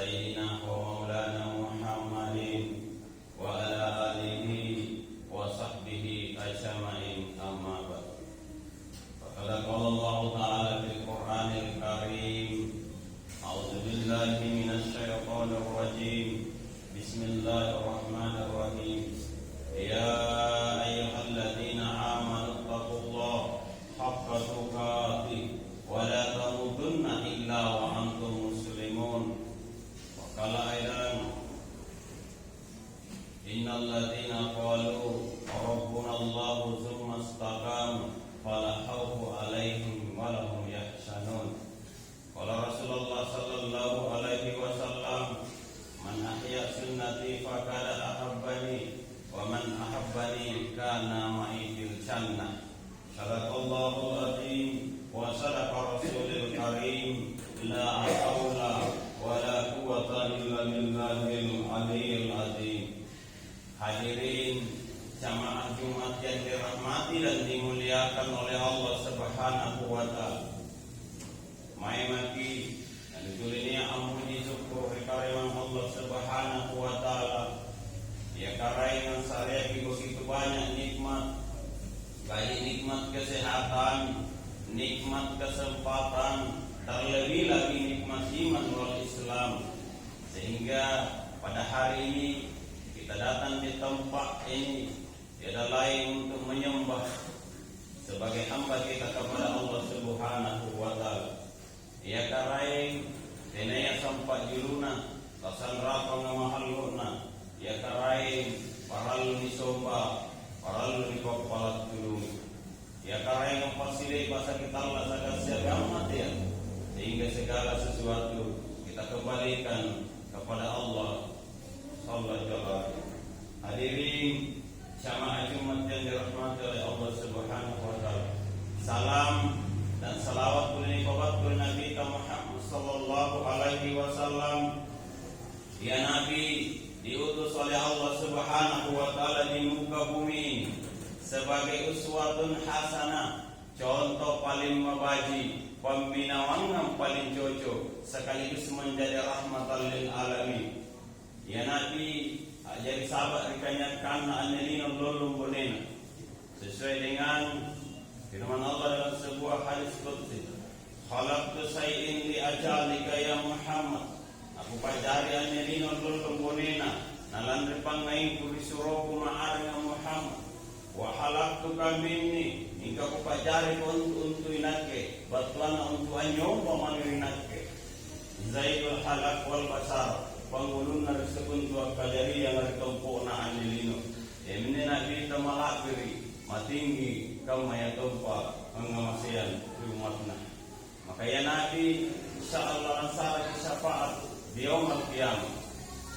سيدنا ومولانا محمد وعلى آله وصحبه أجمعين أما بعد فقد قال الله تعالى في القرآن الكريم أعوذ بالله من الشيطان الرجيم بسم الله الرحمن الرحيم يا أيها الذين آمنوا اتقوا الله حق تقاته ولا تموتن إلا وأنتم مسلمون وقال أيضا إن الذين قالوا ربنا الله ثم استقاموا فلا خوف عليهم ولا هم يحزنون قال رسول الله صلى الله عليه وسلم من أحيا سنتي فقد أحبني ومن أحبني كان معي في الجنة صدق الله العظيم وصدق رسول الكريم لا حول ولا قوة إلا بالله العلي العظيم. Hadirin jamaah Jumat yang dirahmati dan dimuliakan oleh Allah Subhanahu wa taala. Mai maki dan ditulinya amuji syukur kepada Allah Subhanahu wa taala. Ya karena saya begitu banyak nikmat, baik nikmat kesehatan, nikmat kesempatan, terlebih lagi nikmat iman wal Islam. Sehingga pada hari ini kita datang di tempat ini tiada lain untuk menyembah sebagai hamba kita kepada Allah Subhanahu wa taala. Ya karaing tenaya sampai juruna tasan rapa ngamahaluna. Ya karaing paralu ni somba, paralu ni kepala tulung. Ya karaing memfasilitasi bahasa kita Allah segala ya. Sehingga segala sesuatu kita kembalikan kepada Allah Subhanahu. Hadirin jamaah Jumat yang dirahmati oleh Allah Subhanahu wa taala. Salam dan salawat kulli kabar Nabi Muhammad sallallahu alaihi wasallam. Ya Nabi diutus oleh Allah Subhanahu wa taala di muka bumi sebagai uswatun hasanah, contoh paling mabaji, pembinaan yang paling cocok, sekaligus menjadi rahmatan lil alamin. Ya Nabi jadi sahabat dikanyakan anelina lolong bonena sesuai dengan firman Allah dalam sebuah hadis qudsi, khalaqtu shay'in li ajalika ya Muhammad. Aku pajari anelina lolong bonena nalan repangain kuri suruhku ma'arnya Muhammad. Wa halaqtuka minni hingga aku pajari untuk inake batuana untuk anyomba manirinake. Zaidul halak wal basar pangulun na sekuntua kajari yang ritompo na anilino. Emine nabi tamalakiri matinggi kamaya tompa angamasian umatna. Maka ya Nabi insyaallah ansara syafaat di yaumul qiyamah.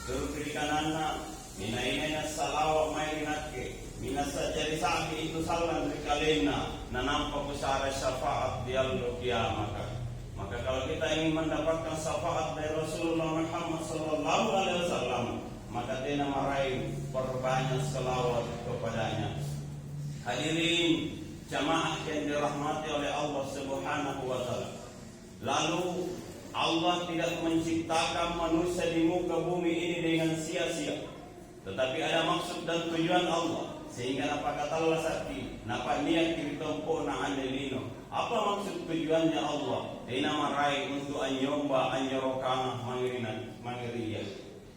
Turun kiri kananna minainanya salawat mainake minasa jadi sapi itu salam rikalena nampak besar syafaat di yaumul qiyamah. Maka kalau kita ingin mendapatkan syafaat dari Rasulullah Muhammad sallallahu alaihi wasallam, maka kita meraih perbanyak selawat kepadanya. Hadirin jamaah yang dirahmati oleh Allah Subhanahu wa taala. Lalu Allah tidak menciptakan manusia di muka bumi ini dengan sia-sia. Tetapi ada maksud dan tujuan Allah. Sehingga apa kata Allah sakti, napa niat ditompo na andelino. Apa maksud tujuannya Allah? Dina marai untuk anyomba anyorokana mangiriya.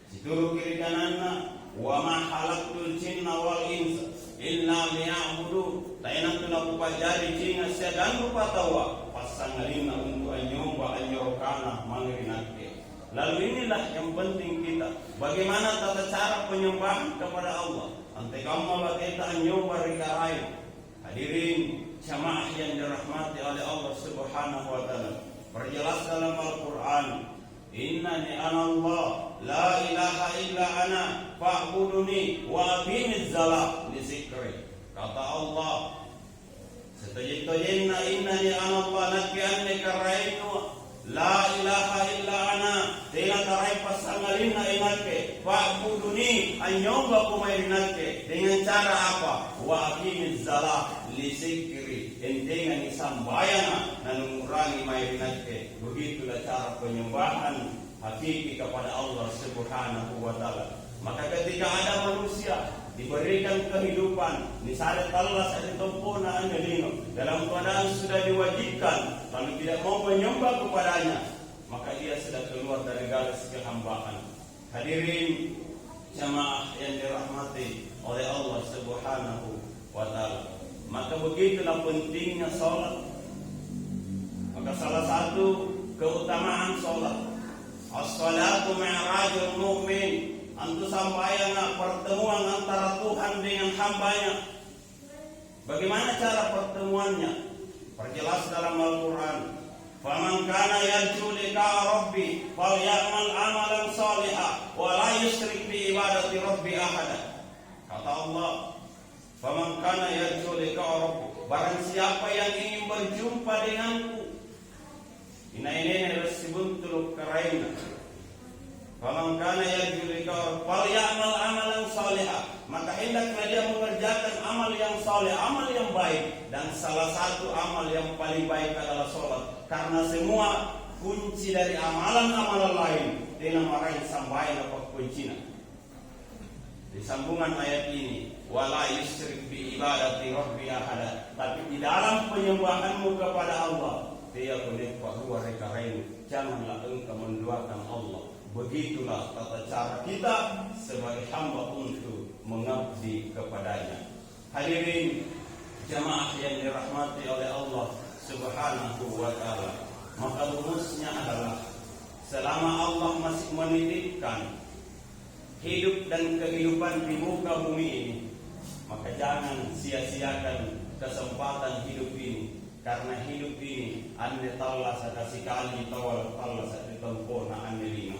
Situru kiri kananna wa ma halaqtul jinna wal insa illa liya'budu. Taina tuna pupajari jinna sedang rupa tawa pasangalina untuk anyomba anyorokana mangirinake. Lalu inilah yang penting kita, bagaimana tata cara penyembahan kepada Allah. Ante kamu kita nyoba rikarai. Hadirin jamaah yang dirahmati oleh Allah Subhanahu wa taala. Perjelas dalam Al-Qur'an, innani anallah la ilaha illa ana fa'buduni wa aqimiz shalah li zikri. Kata Allah, setajinna innani anallah nakki annaka rainu la ilaha illa ana tena tarai pasangalina inake fa'buduni anyomba kumairinake dengan cara apa? Wa aqimiz shalah lisikri endengan isambayana nanungurangi mayrinatke. Begitulah cara penyembahan hakiki kepada Allah Subhanahu wa taala. Maka ketika ada manusia diberikan kehidupan, misalnya talas ada tempona angelino dalam keadaan sudah diwajibkan lalu tidak mau menyembah kepadanya, maka dia sudah keluar dari garis kehambaan. Hadirin jamaah yang dirahmati oleh Allah Subhanahu wa taala. Maka begitulah pentingnya salat. Maka salah satu keutamaan salat, as-salatu mi'rajul mu'min, antu sampaian pertemuan antara Tuhan dengan hambanya. Bagaimana cara pertemuannya? Perjelas dalam Al-Quran. Faman kana yarju liqa'a rabbi falyamal amalan shalihan wa la yusyrik bi ibadati rabbi ahada. Kata Allah, faman kana yarju liqa'a rabbi, barang siapa yang ingin berjumpa denganku. Ini resibuntul karaina. Faman kana yarju liqa'a falyamal amalan shalihan, maka hendaklah dia mengerjakan amal yang saleh, amal yang baik. Dan salah satu amal yang paling baik adalah salat. Karena semua kunci dari amalan-amalan lain dengan marahin sampai dapat kuncinya. Di sambungan ayat ini, wala yusyrik bi ibadati rabbi ahada, tapi di dalam penyembahanmu kepada Allah, dia boleh bahwa rekarain, janganlah engkau menduakan Allah. Begitulah tata cara kita sebagai hamba untuk mengabdi kepadanya. Hadirin jamaah yang dirahmati oleh Allah Subhanahu wa ta'ala, maka rumusnya adalah selama Allah masih menitipkan hidup dan kehidupan di muka bumi ini, maka jangan sia-siakan kesempatan hidup ini. Karena hidup ini ane talla sakasi kali tawal talla sakasi tempona ane lima.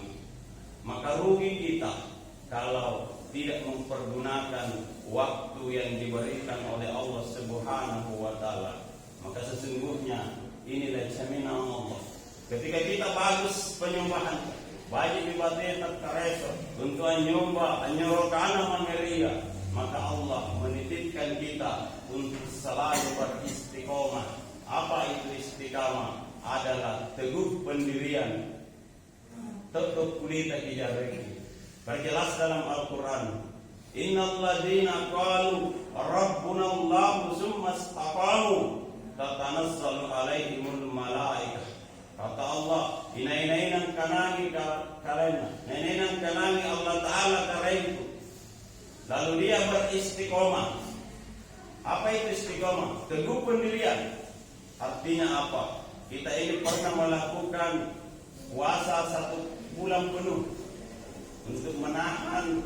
Maka rugi kita kalau tidak mempergunakan waktu yang diberikan oleh Allah Subhanahu wa ta'ala. Maka sesungguhnya inilah jaminan Allah. Ketika kita bagus penyembahan, baik ibadah terkereso untuk nyurokana maneria, maka Allah menitipkan kita untuk selalu beristiqomah. Apa itu istiqamah? Adalah teguh pendirian, tetap kulita hijariki. Berjelas dalam Al-Quran, innal ladzina qalu rabbuna Allahu tsumma istaqamu tatanazzalu alaihimul malaikah. Kata Allah, inainan kanani kalena, inainan kanani Allah Ta'ala karaiku. Lalu dia beristiqomah. Apa itu istiqomah? Teguh pendirian. Artinya apa? Kita ini pernah melakukan puasa 1 bulan penuh untuk menahan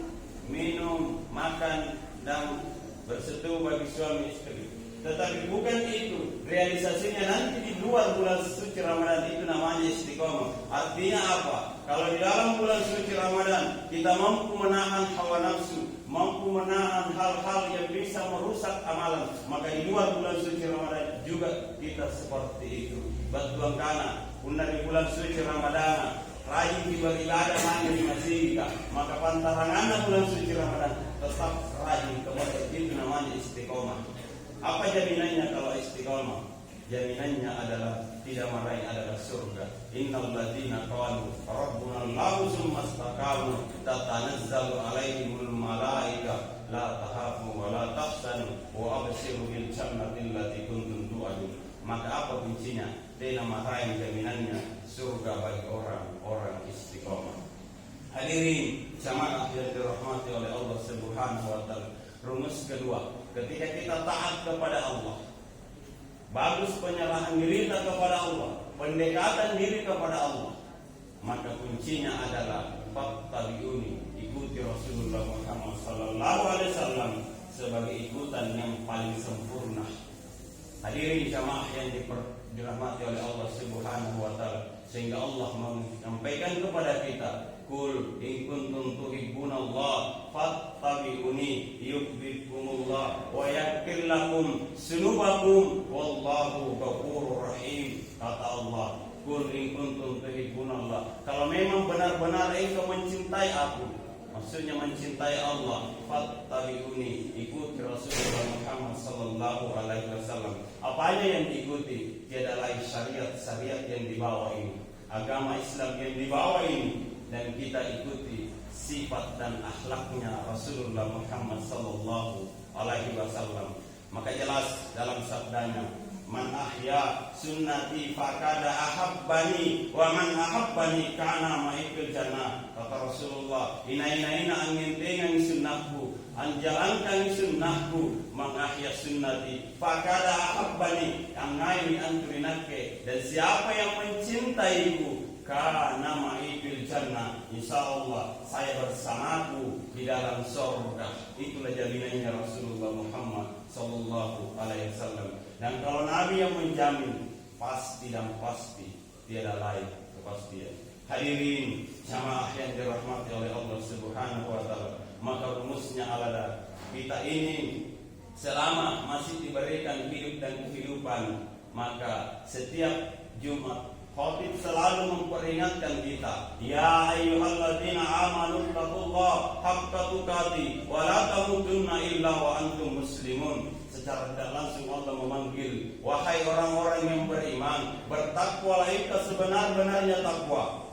minum, makan, dan bersetubuh bagi suami istri. Tetapi bukan itu realisasinya nanti di luar bulan suci Ramadan, itu namanya istiqomah. Artinya apa? Kalau di dalam bulan suci Ramadan kita mampu menahan hawa nafsu, mampu menahan hal-hal yang bisa merusak amalan, maka di luar bulan suci Ramadan juga kita seperti itu. Batuang kana punna di bulan suci Ramadan rajin beribadah hanya di masjid, maka pantarangan bulan suci Ramadan tetap rajin kepada itu namanya istiqomah. Apa jaminannya kalau istiqomah? Jaminannya adalah tidak marahin adalah surga. Innal ladzina qalu rabbuna Allahu tsumma istaqamu tatanazzalu alaihimul malaika la takhafu wa la tahzanu wa abshiru bil jannati allati kuntum tu'adun. Maka apa kuncinya? Tidak marahin jaminannya surga bagi orang-orang istiqomah. Hadirin jamaah yang dirahmati oleh Allah Subhanahu wa taala. Rumus kedua, ketika kita taat kepada Allah, bagus penyerahan diri kita kepada Allah, pendekatan diri kepada Allah, maka kuncinya adalah fattabi'uni, ikuti Rasulullah Muhammad sallallahu alaihi wasallam sebagai ikutan yang paling sempurna. Hadirin jamaah yang dirahmati oleh Allah Subhanahu wa taala, sehingga Allah menyampaikan kepada kita, Qul in kuntum tuhibbunallah fattabi'uni yuhibbukumullah wa yaghfir lakum dzunubakum wallahu ghafurur rahim. Kata Allah, Qul in kuntum tuhibbunallah, kalau memang benar-benar engkau mencintai aku, maksudnya mencintai Allah. Fattabi'uni, ikuti Rasulullah Muhammad sallallahu alaihi wasallam. Apa aja yang diikuti? Tiada lagi syariat yang dibawa ini, agama Islam yang dibawa ini, dan kita ikuti sifat dan akhlaknya Rasulullah Muhammad sallallahu alaihi wasallam. Maka jelas dalam sabdanya, man ahya sunnati faqad ahabbani wa man ahabbani kana ma'ikil jannah. Kata Rasulullah, ina angin tengang sunnahku, anjalankan sunnahku, man ahya sunnati faqad ahabbani, angai anturinake, dan siapa yang mencintaiku kana ma'ikil jannah, insyaallah saya bersamaku di dalam surga. Itulah jaminannya Rasulullah Muhammad sallallahu alaihi wasallam. Dan kalau Nabi yang menjamin, pasti dan pasti, tiada lain kepastian. Hadirin jamaah yang dirahmati oleh Allah Subhanahu wa taala, maka rumusnya adalah kita ini selama masih diberikan hidup dan kehidupan, maka setiap Jumat khatib selalu memperingatkan kita, ya ayyuhalladzina amanu taqullaha haqqa tuqatih wa la tamutunna illa wa antum muslimun. Secara tidak langsung Allah memanggil, wahai orang-orang yang beriman, bertakwalah itu sebenar-benarnya takwa,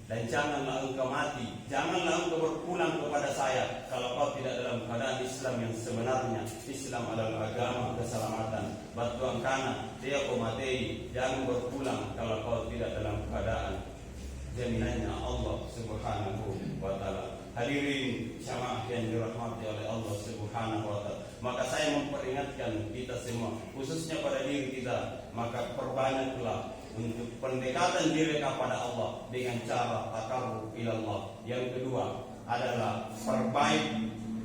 dan janganlah engkau mati, janganlah engkau berpulang kepada saya kalau kau tidak dalam keadaan Islam yang sebenarnya. Islam adalah agama keselamatan. Batuang kana dia kau mati, jangan berpulang kalau kau tidak dalam keadaan. Jaminannya Allah Subhanahu wa taala. Hadirin jamaah yang dirahmati oleh Allah Subhanahu wa taala, maka saya memperingatkan kita semua, khususnya pada diri kita, maka perbanyaklah untuk pendekatan diri kepada Allah dengan cara taqarrub ila Allah. Yang kedua adalah perbaik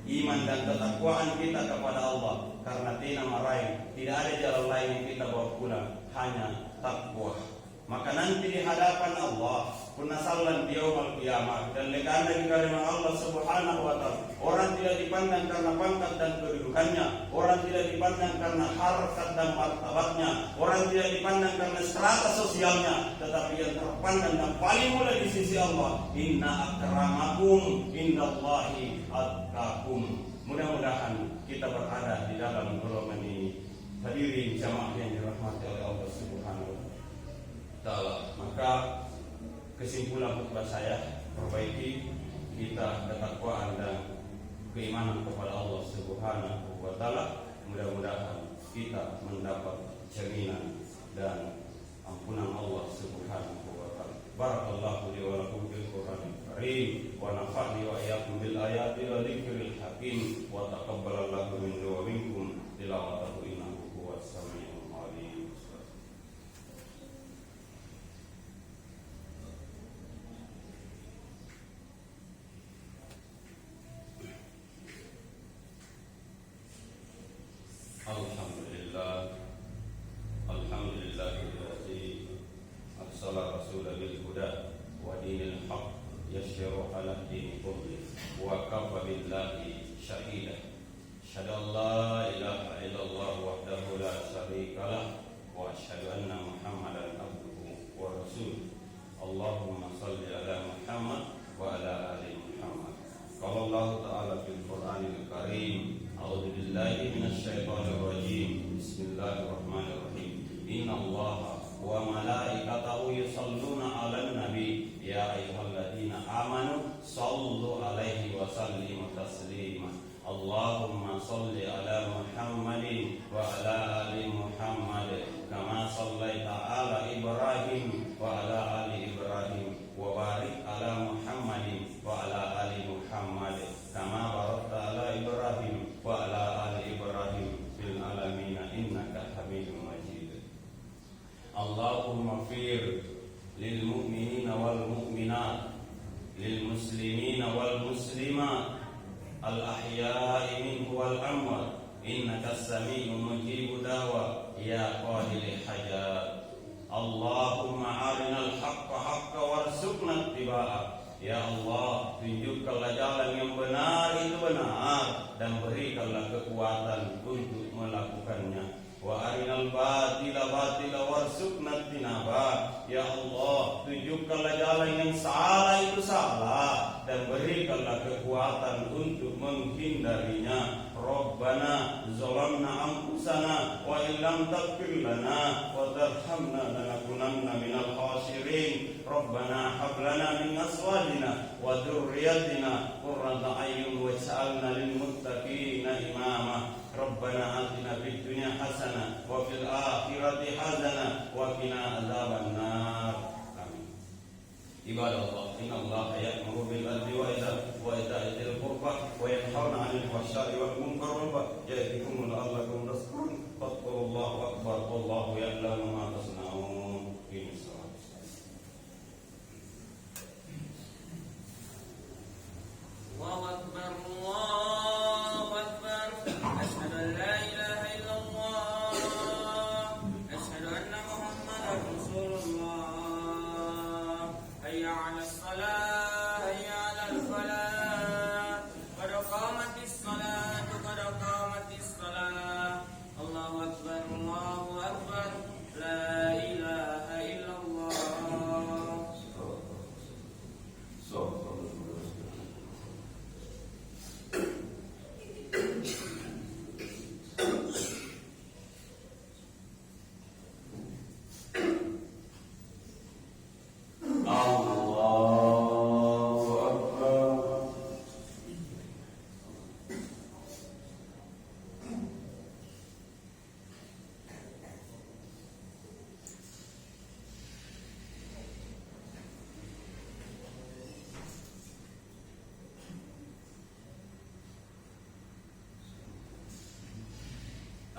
iman dan ketakwaan kita kepada Allah, karena tidak ada jalan lain yang kita bawa pulang, hanya takwa. Maka nanti di hadapan Allah penasalan di yaumul qiyamah, dan lekana di kalimat Allah Subhanahu wa taala, orang tidak dipandang karena pangkat dan kedudukannya, orang tidak dipandang karena harkat dan martabatnya, orang tidak dipandang karena strata sosialnya, tetapi yang terpandang dan paling mulia di sisi Allah, inna akramakum indallahi atqakum. Mudah-mudahan kita berada di dalam golongan ini. Hadirin jamaah yang dirahmati oleh Allah Subhanahu wa taala, maka kesimpulan khutbah saya, perbaiki kita ketakwaan dan keimanan kepada Allah Subhanahu wa taala. Mudah-mudahan kita mendapat jaminan dan ampunan Allah Subhanahu wa taala. Barakallahu li wa lakum fil Qur'anil Karim wa nafa'ni wa iyyakum bil ayati wa dzikril hakim wa taqabbalallahu minna wa minkum tilawatahu innahu huwas samiul alim. Alhamdulillahilladzi arsala rasulahu bil huda wa dinil haqq yashhadu ala dini kulli wa kafa billahi shahida. Asyhadu an la ilaha illallah wahdahu la syarika lah wa asyhadu anna Muhammadan abduhu wa rasuluh. Allahumma shalli ala Muhammad wa ala ali Muhammad. Qala Allah ta'ala fil Qur'anil Karim, a'udzu billahi minasy syaithanir rajim. Bismillahirrahmanirrahim. Innallaha wa malaikatahu yusholluna 'alan nabi ya ayyuhalladzina amanu shallu 'alaihi wa sallimu taslima. Allahumma shalli 'ala Muhammadin wa 'ala ali Muhammad kama shallaita 'ala Ibrahim wa 'ala ali Ibrahim wa barik 'ala Muhammadin wa 'ala ali Muhammad kama barakta 'ala Ibrahim wa 'ala ali Ibrahim fil alamin innaka Hamidum Majid. Allahumma fir lil mu'minina wal mu'minat, lil muslimina wal muslimat, al ahya'i minhu wal amwat, innaka as-sami'u mujibu dawa ya qadil hajat. Allahumma arinal haqqa haqqa warzuqna ittiba'ah. Ya Allah, tunjukkanlah jalan yang benar itu benar, dan berikanlah kekuatan untuk melakukannya. Wa arinal batila batila warzuqna tinaba. Ya Allah, tunjukkanlah jalan yang salah itu salah, dan berikanlah kekuatan untuk menghindarinya. Rabbana zalamna anfusana wa illam taghfir lana wa tarhamna lanakunanna minal khasirin. Rabbana hab lana min azwajina wa dhurriyyatina qurrata a'yun waj'alna lil muttaqina imama. Rabbana atina fid dunya hasanah wa fil akhirati hasanah wa qina adzabannar. Amin. Ibadallah, innallaha ya'muru bil adli wa ita'i dzil qurba wa yanhauna 'anil fahsya'i wal munkari wal baghi ya'idukum la'allakum tadhkurun. Allahu akbar, wallahu ya'lamu ma tasna'un. Allahu akbar, Allahu akbar. Asyhadu an la ilaha illallah, asyhadu anna Muhammadar Rasulullah. Hayya 'alas shalah, hayya 'alal falah. Qad qamatis shalah, qad qamatis shalah. Allahu akbar, Allahu akbar. La ilaha illallah.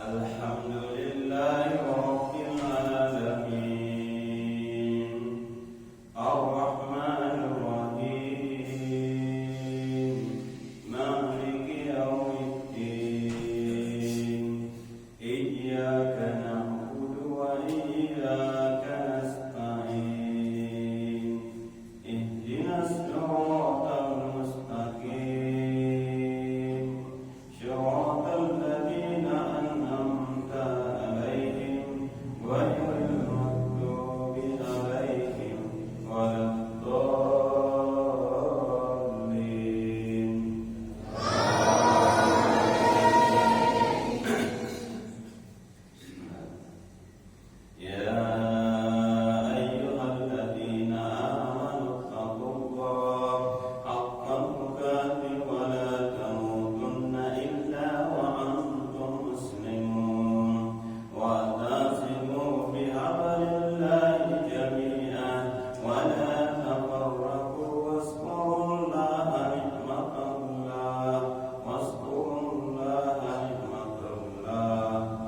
Alhamdulillahi rabbil alamin, ar-rahmanir rahim, maliki yaumiddin. Iyyaka na'budu wa iyyaka nasta'in. Ihdinas siratal mustaqim, siratal ladzina an'amta 'alaihim ghairil maghdubi 'alaihim waladdallin. Ya ayyuhalladzina amanu taqullaha haqqa tuqatih wa la tamutunna illa wa antum muslimun. Wa'tasimu bihablillahi jami'an wa la tafarraqu waskurullaha ni'matallah waskurullaha ni'matallah.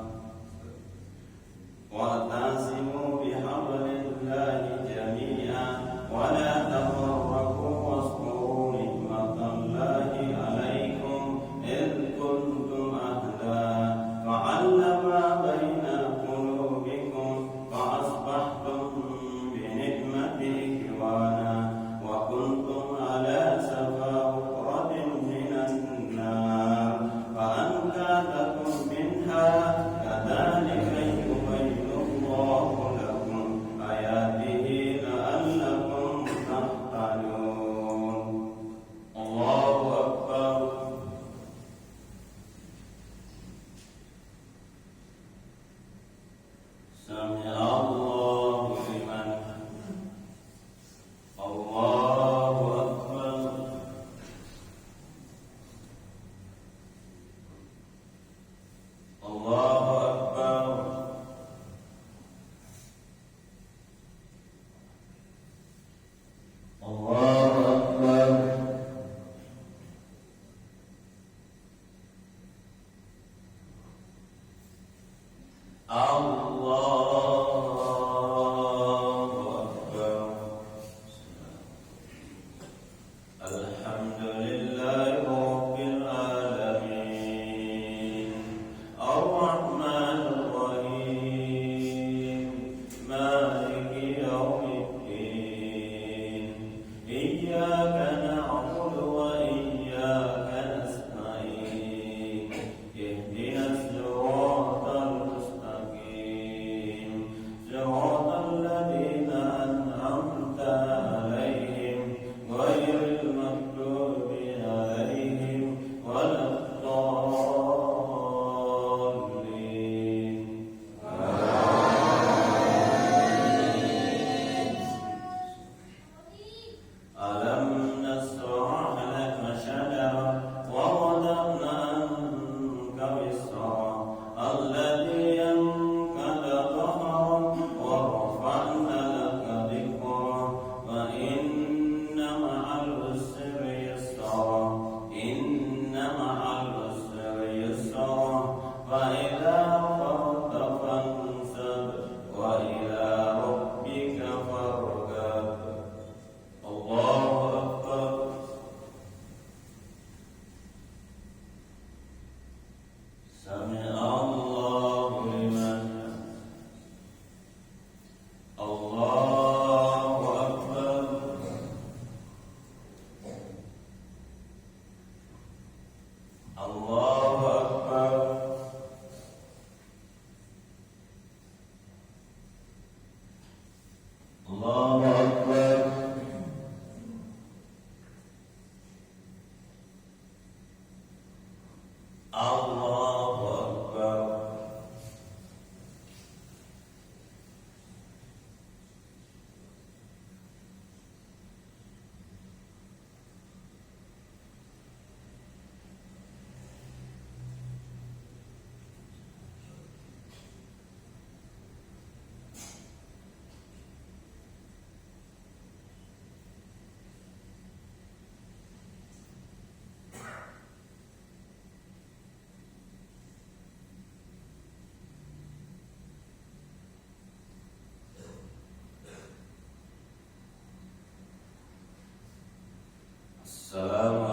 Wa'tasimu bihablillahi jami'an wa la tafarraqu waskuru ni'matallahi 'alaikum id kuntum a'daa fa'allama baina qulubikum fa'asbahtum bi ni'matihi ikhwana wa kuntum 'ala safa hukratin minan nar fa'anqadhakum minha kadzalika yubayyinullahu lakum ayatihi la'allakum tahtadun. Allahu akbar. Sami'allahu liman hamidah. Allahu akbar. Allahu akbar. Allahu akbar. Allahu akbar. Alhamdulillahi rabbil alamin, ar-rahmanir rahim, maliki yaumiddin. Iyyaka na'budu wa iyyaka nasta'in. Ihdinas siratal mustaqim, siratal ladzina an'amta 'alaihim ghairil maghdubi Assalamualaikum